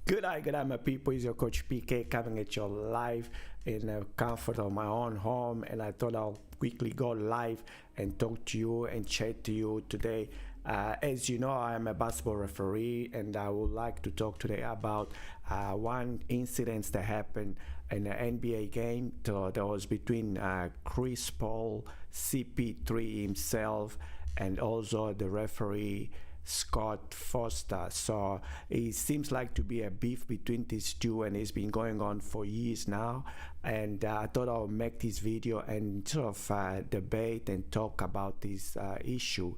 Good night, my people. It's your coach PK coming at you live in the comfort of my own home, and I thought I'll quickly go live and talk to you and chat to you today. As you know, I'm a basketball referee, and I would like to talk today about one incident that happened in an NBA game that was between Chris Paul, CP3 himself, and also the referee Scott Foster. So it seems like to be a beef between these two, and it's been going on for years now. And I thought I'll make this video and sort of debate and talk about this issue.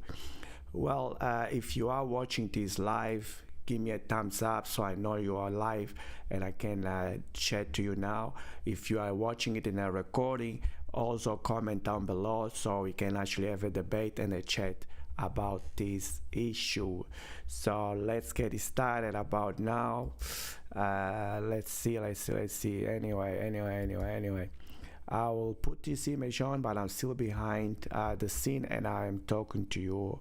Well, if you are watching this live, give me a thumbs up so I know you are live and I can chat to you now. If you are watching it in a recording, also comment down below so we can actually have a debate and a chat about this issue. So let's get it started about now. Let's see. Anyway, I will put this image on, but I'm still behind the scene and I am talking to you.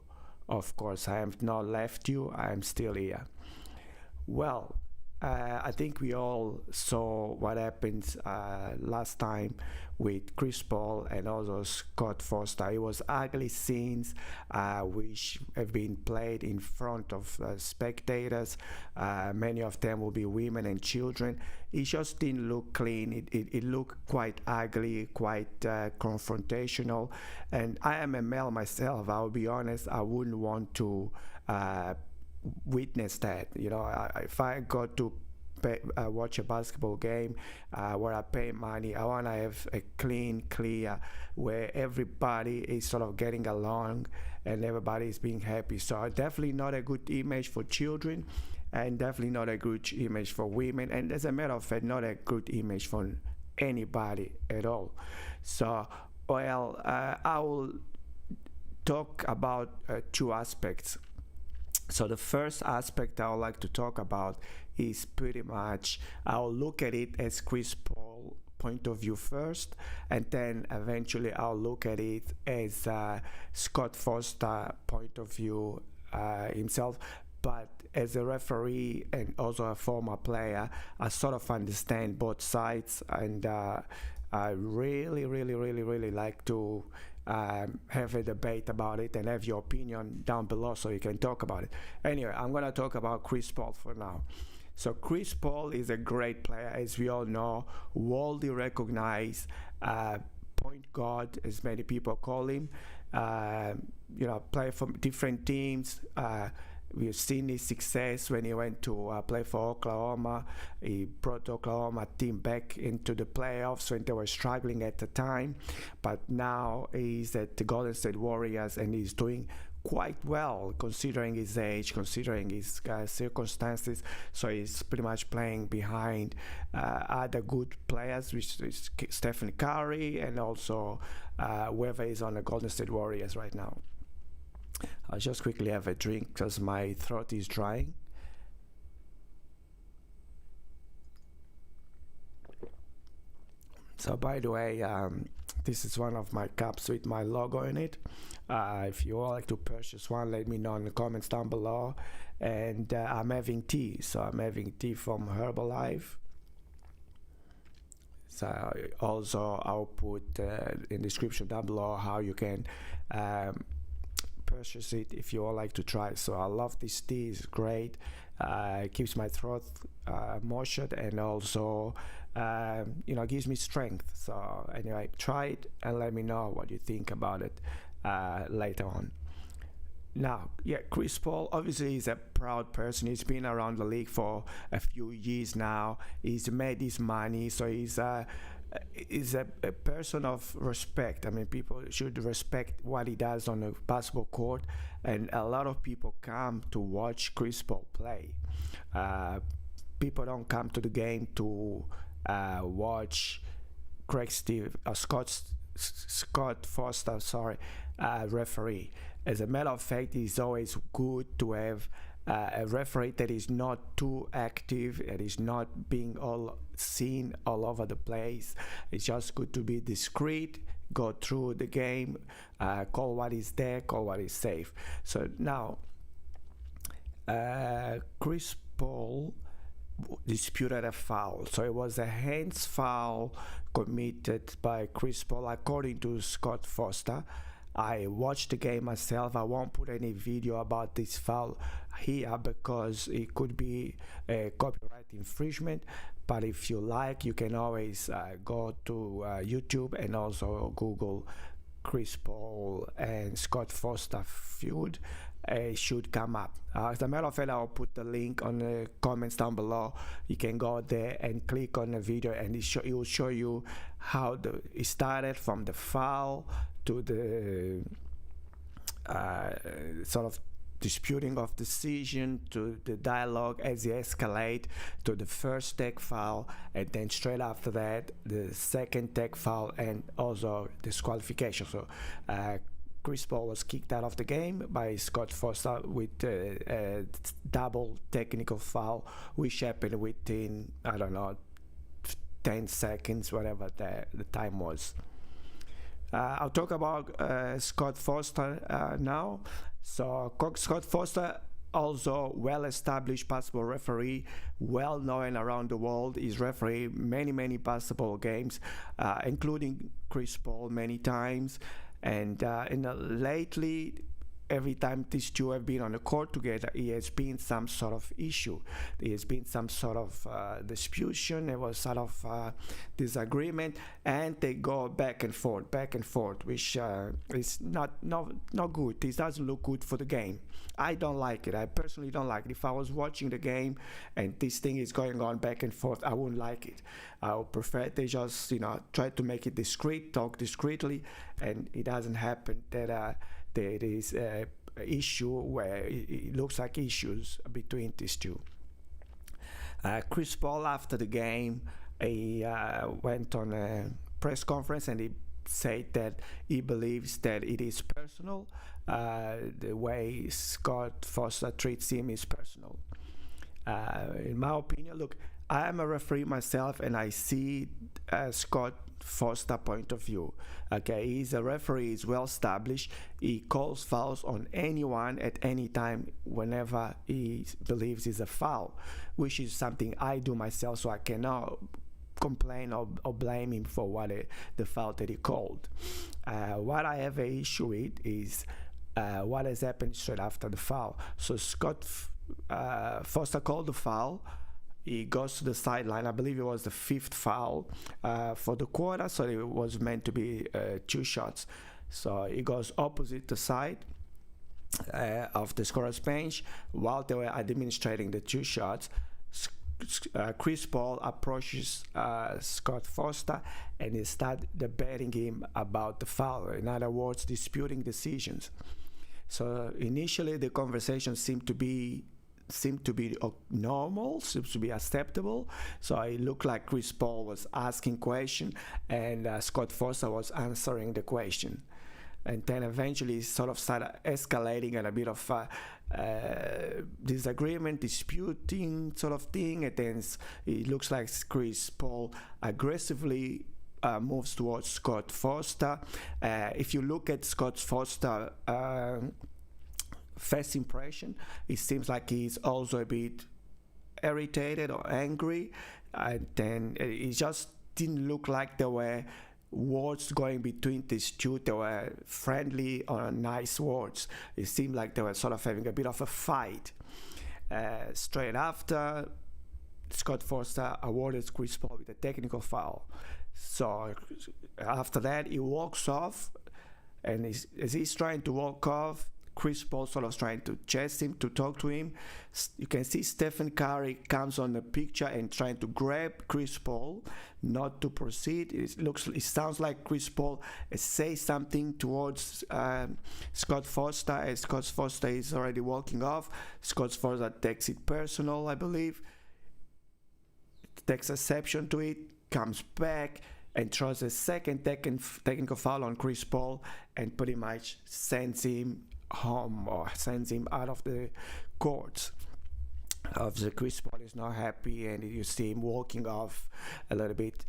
Of course, I have not left you. I am still here. Well, I think we all saw what happened last time with Chris Paul and also Scott Foster. It was ugly scenes which have been played in front of spectators. Many of them will be women and children. It just didn't look clean. It looked quite ugly, quite confrontational. And I am a male myself. I'll be honest, I wouldn't want to witness that. You know, if I go to watch a basketball game where I pay money, I want to have a clean, clear, where everybody is sort of getting along and everybody is being happy. So definitely not a good image for children, and definitely not a good image for women, and as a matter of fact, not a good image for anybody at all. So, well, I will talk about two aspects. So the first aspect I would like to talk about is pretty much, I'll look at it as Chris Paul point of view first, and then eventually I'll look at it as Scott Foster point of view himself. But as a referee and also a former player, I sort of understand both sides, and I really like to have a debate about it and have your opinion down below so you can talk about it. Anyway, I'm going to talk about Chris Paul for now. So Chris Paul is a great player, as we all know, worldly recognized point guard, as many people call him. Play for different teams. We've seen his success when he went to play for Oklahoma. He brought the Oklahoma team back into the playoffs when they were struggling at the time. But now he's at the Golden State Warriors and he's doing quite well considering his age, considering his circumstances. So he's pretty much playing behind other good players, which is Stephen Curry and also whoever is on the Golden State Warriors right now. I'll just quickly have a drink because my throat is drying. So by the way, this is one of my cups with my logo in it. If you would like to purchase one, let me know in the comments down below. And I'm having tea, so I'm having tea from Herbalife. So also I'll put in the description down below how you can purchase it if you all like to try. So I love this tea. It's great. It keeps my throat moistured and also gives me strength. So anyway, try it and let me know what you think about it later on. Now, yeah, Chris Paul obviously is a proud person. He's been around the league for a few years now. He's made his money, so he's a person of respect. I mean, people should respect what he does on the basketball court, and a lot of people come to watch Chris Paul play. People don't come to the game to watch Scott Foster, referee. As a matter of fact, it's always good to have a referee that is not too active, that is not being all seen all over the place. It's just good to be discreet, go through the game, call what is there, call what is safe. So now, Chris Paul disputed a foul. So it was a hands foul committed by Chris Paul, according to Scott Foster. I watched the game myself. I won't put any video about this foul here because it could be a copyright infringement. But if you like, you can always go to YouTube and also Google Chris Paul and Scott Foster feud. It should come up. As a matter of fact, I'll put the link on the comments down below. You can go there and click on the video, and it will show you how it started from the foul to the sort of disputing of decision, to the dialogue as it escalate to the first tech foul, and then straight after that the second tech foul and also disqualification. So Chris Paul was kicked out of the game by Scott Foster with a double technical foul, which happened within, I don't know, 10 seconds, whatever the time was. I'll talk about Scott Foster now. So Scott Foster, also well-established basketball referee, well-known around the world. He's refereed many basketball games, including Chris Paul many times. And lately, every time these two have been on the court together, it has been some sort of issue. There has been some sort of disputation. There was sort of disagreement, and they go back and forth, which is not good. It doesn't look good for the game. I don't like it. I personally don't like it. If I was watching the game and this thing is going on back and forth, I wouldn't like it. I would prefer they just, try to make it discreet, talk discreetly, and it doesn't happen that there is an issue where it looks like issues between these two. Chris Paul, after the game, he went on a press conference and he said that he believes that it is personal. The way Scott Foster treats him is personal. In my opinion, look, I am a referee myself, and I see Scott Foster point of view. Okay, he's a referee, he's well established. He calls fouls on anyone at any time whenever he believes it's a foul, which is something I do myself, so I cannot complain or blame him for the foul that he called. What I have an issue with is what has happened straight after the foul. So Scott Foster called the foul. He goes to the sideline. I believe it was the fifth foul for the quarter, so it was meant to be 2 shots. So he goes opposite the side of the scorer's bench while they were administrating the 2 shots. Chris Paul approaches Scott Foster and he starts debating him about the foul. In other words, disputing decisions. So initially the conversation seemed to be normal, seems to be acceptable. So it looked like Chris Paul was asking question and Scott Foster was answering the question. And then eventually sort of started escalating and a bit of disagreement, disputing sort of thing. And then it looks like Chris Paul aggressively moves towards Scott Foster. If you look at Scott Foster first impression, it seems like he's also a bit irritated or angry, and then it just didn't look like there were words going between these two. They were friendly or nice words. It seemed like they were sort of having a bit of a fight. Straight after, Scott Foster awarded Chris Paul with a technical foul. So after that, he walks off, and as he's trying to walk off, Chris Paul sort of trying to chase him, to talk to him. You can see Stephen Curry comes on the picture and trying to grab Chris Paul, not to proceed. It sounds like Chris Paul says something towards Scott Foster, as Scott Foster is already walking off. Scott Foster takes it personal, I believe, takes exception to it, comes back and throws a second technical foul on Chris Paul and pretty much sends him home or sends him out of the court. Obviously, Chris Paul is not happy, and you see him walking off a little bit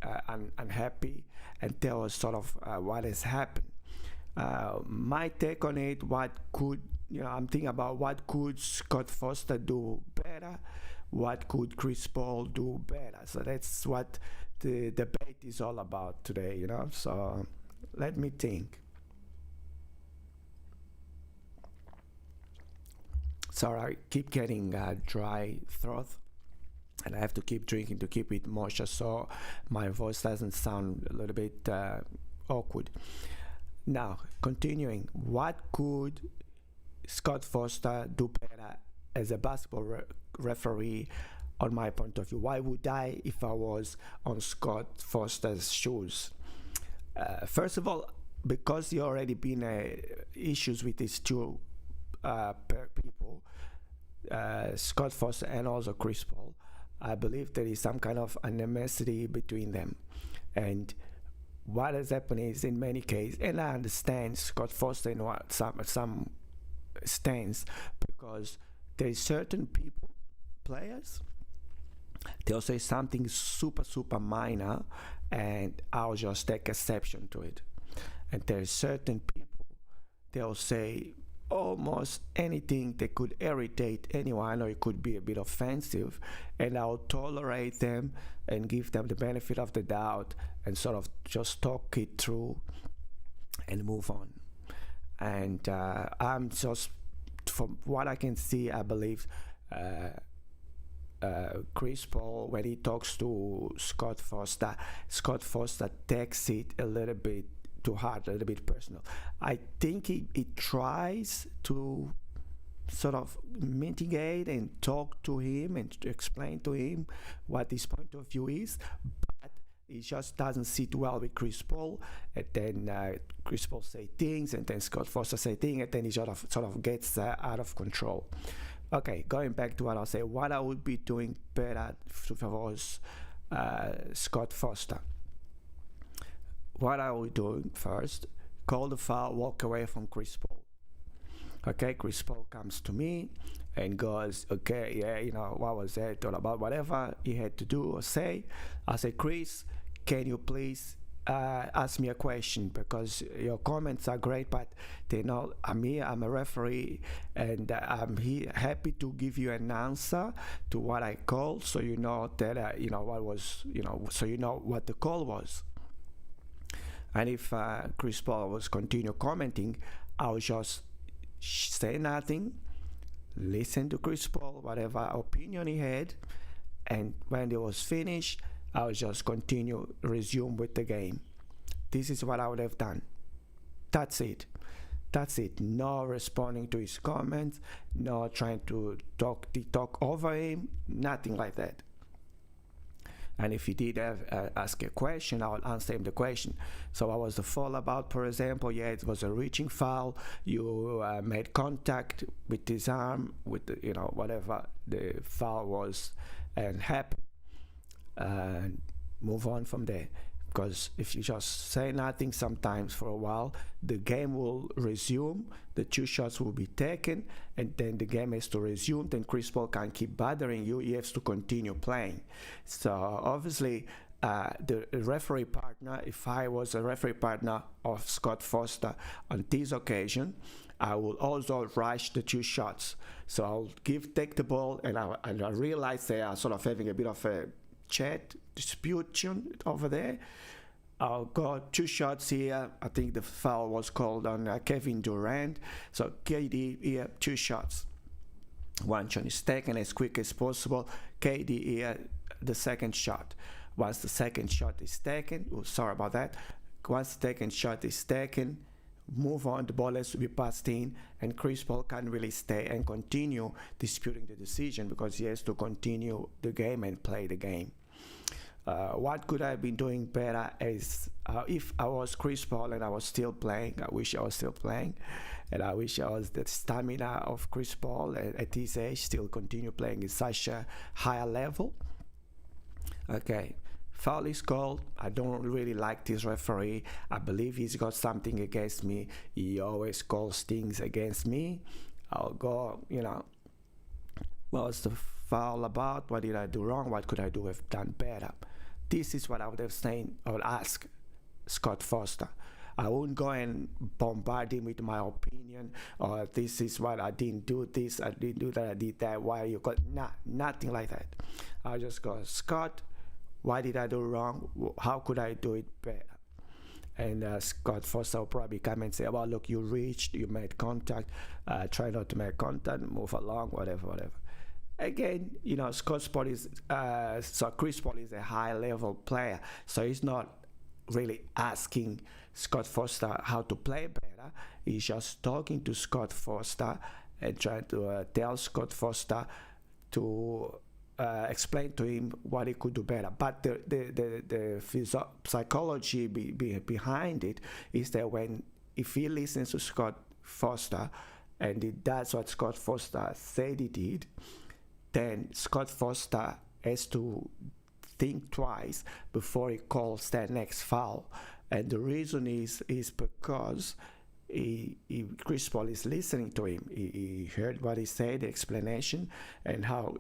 unhappy, and that was sort of what has happened. My take on it, I'm thinking about what could Scott Foster do better, what could Chris Paul do better. So that's what the debate is all about today, So let me think. Sorry, I keep getting dry throat, and I have to keep drinking to keep it moisture so my voice doesn't sound a little bit awkward. Now, continuing, what could Scott Foster do better as a basketball referee on my point of view? Why would I if I was on Scott Foster's shoes? First of all, because there already been issues with these two people, Scott Foster and also Chris Paul, I believe there is some kind of animosity between them. And what has happened is, in many cases, and I understand Scott Foster in what some stands, because there is certain people, players, they'll say something super minor, and I'll just take exception to it. And there is certain people, they'll say almost anything that could irritate anyone, or it could be a bit offensive, and I'll tolerate them and give them the benefit of the doubt and sort of just talk it through and move on. And I'm just, from what I can see, I believe Chris Paul, when he talks to Scott Foster takes it a little bit too hard, a little bit personal. I think he tries to sort of mitigate and talk to him and to explain to him what his point of view is, but it just doesn't sit well with Chris Paul. And then Chris Paul say things, and then Scott Foster say things, and then he sort of gets out of control. Okay, going back to what I'll say, what I would be doing better if I was Scott Foster. What I would do first, call the foul, walk away from Chris Paul. Okay, Chris Paul comes to me and goes, okay, yeah, what was that all about? Whatever he had to do or say, I say, Chris, can you please ask me a question, because your comments are great, but I'm here, I'm a referee, and I'm here happy to give you an answer to what I called, so you know that what was, so you know what the call was. And if Chris Paul was continue commenting, I would just say nothing, listen to Chris Paul, whatever opinion he had, and when it was finished, I would just resume with the game. This is what I would have done. That's it. No responding to his comments, no trying to talk over him, nothing like that. And if he did ask a question, I will answer him the question. So what was the foul about, for example? Yeah, it was a reaching foul. You made contact with his arm, with whatever the foul was, and happened. And move on from there. Because if you just say nothing sometimes for a while, the game will resume, the two shots will be taken, and then the game has to resume. Then Chris Paul can't keep bothering you, he has to continue playing. So obviously the referee partner, if I was a referee partner of Scott Foster on this occasion, I will also rush the two shots. So I'll take the ball, and I realize they are sort of having a bit of a chat, disputation over there. I'll go two shots here. I think the foul was called on Kevin Durant. So KD here, two shots. One shot is taken as quick as possible. KD here, the second shot. Once the second shot is taken, sorry about that. Once the second shot is taken, move on, the ball has to be passed in, and Chris Paul can't really stay and continue disputing the decision, because he has to continue the game and play the game. What could I have been doing better is if I was Chris Paul and I was still playing, I wish I was still playing, and I wish I was the stamina of Chris Paul at his age, still continue playing at such a higher level. Okay, foul is called. I don't really like this referee. I believe he's got something against me. He always calls things against me. I'll go, what was the foul about? What did I do wrong? What could I have done better? This is what I would have said. I would ask Scott Foster. I won't go and bombard him with my opinion, or this is what I didn't do, this I didn't do that, I did that, why you got nothing like that. I just go, Scott, what did I do wrong? How could I do it better? And Scott Foster will probably come and say, well, look, you reached, you made contact, try not to make contact, move along, whatever. Again, Chris Paul is a high level player, so he's not really asking Scott Foster how to play better. He's just talking to Scott Foster and trying to tell Scott Foster to explain to him what he could do better. But the psychology behind it is that if he listens to Scott Foster and he does what Scott Foster said he did, then Scott Foster has to think twice before he calls that next foul. And the reason is because Chris Paul is listening to him. He heard what he said, the explanation, and how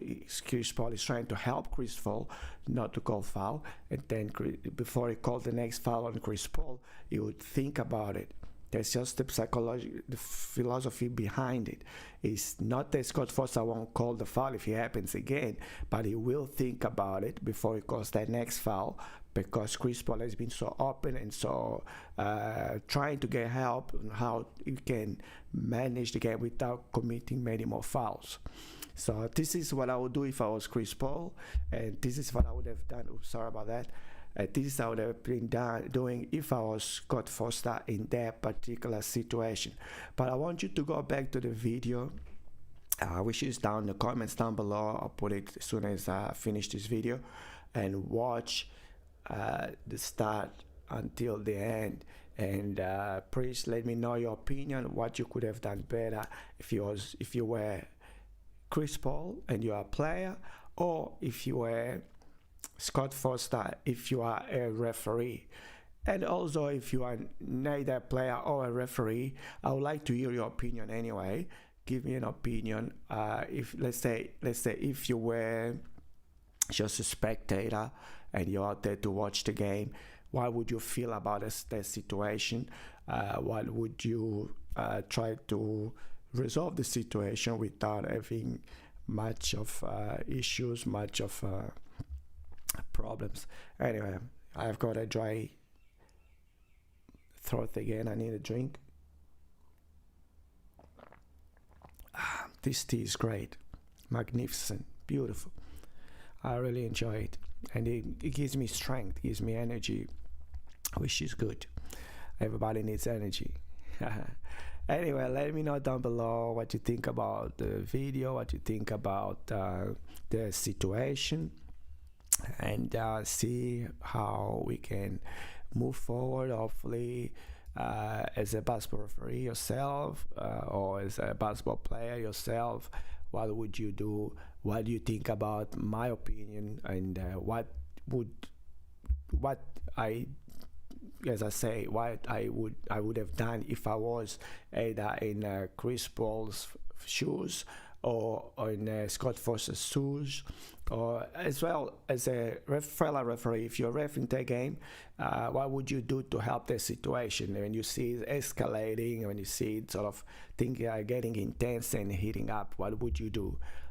Chris Paul is trying to help Chris Paul not to call foul. And then before he called the next foul on Chris Paul, he would think about it. That's just the psychology, the philosophy behind it. It's not that Scott Foster won't call the foul if it happens again, but he will think about it before he calls that next foul, because Chris Paul has been so open and so trying to get help on how he can manage the game without committing many more fouls. So this is what I would do if I was Chris Paul, and this is what I would have done. Oops, sorry about that. This is what I would have been doing if I was Scott Foster in that particular situation. But I want you to go back to the video, which is down in the comments down below. I'll put it as soon as I finish this video, and watch the start until the end. And please let me know your opinion, what you could have done better if you were Chris Paul and you are a player, or if you were Scott Foster if you are a referee. And also, if you are neither a player or a referee, I would like to hear your opinion anyway. Give me an opinion. If let's say if you were just a spectator and you're out there to watch the game, what would you feel about the situation? What would you try to resolve the situation without having much of issues, much of problems? Anyway, I've got a dry throat again. I need a drink. This tea is great, magnificent, beautiful. I really enjoy it, and it gives me strength, gives me energy, which is good. Everybody needs energy. Anyway, let me know down below what you think about the video, what you think about the situation, and see how we can move forward. Hopefully, as a basketball referee yourself, or as a basketball player yourself, what would you do? What do you think about my opinion? And what I would have done if I was either in Chris Paul's shoes or in Scott Foster's shoes, or as well as a fellow referee. If you're refereeing the game, what would you do to help the situation when you see it escalating, when you see it sort of getting intense and heating up? What would you do?